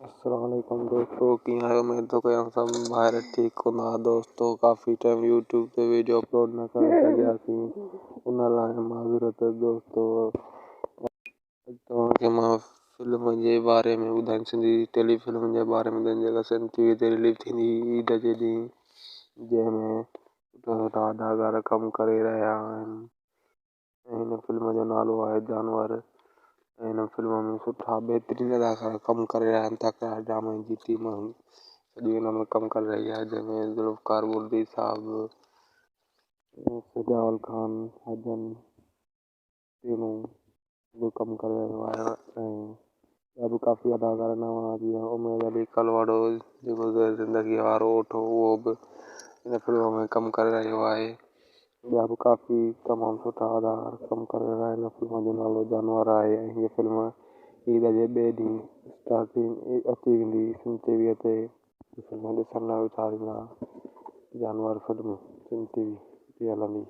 अस्सलामुअलैकुम दोस्तों की आयो मैं तो कया सब बाहर ठीक हो ना दोस्तों। काफ़ी टाइम यूट्यूब पे वीडियो अपलोड न करे लग्या थी उन लाइ माज़ूरत दोस्तों। तव्हांखे मां फिल्म जे बारे में ॿुधाइण सिंधी टेलीफिल्म जे बारे में ॿुधाइण जेका सन टीवी ते रिलीज़ थींदी ईद जे ॾींहुं जंहिंमें सुठा सुठा अदाकार कमु करे रहिया आहिनि। हिन फिल्म जो नालो आहे जानवर। हिन फिल्म में सुठा बहितरीन अदाकार कमु करे रहिया आहिनि। तकड़ा ड्रामे जी टीम सॼी हिन में कमु करे रही आहे जंहिंमें ज़ुल्फ़कार बुर्दी साहब, सजाउल खान, हसन तीनों जो कमु करे रहियो आहे। ऐं ॿिया बि काफ़ी अदाकार नवां जीअं उमेद अली कलवाड़ो जेको ज़िंदगी वारो ओठ हो उहो बि हिन फिल्म में कमु करे रहियो आहे। ॿिया बि काफ़ी तमामु सुठा अदाकार कमु करे रहिया आहिनि। फिल्म जो नालो जानवर आहे ऐं हीअ फिल्म ईद जे ॿिए ॾींहुं स्टार्टिंग अची वेंदी सिंध टीवीअ ते। फिल्म ॾिसण लाइ विचारींदा जानवर फिल्म सिंध टीवी ते हलंदी।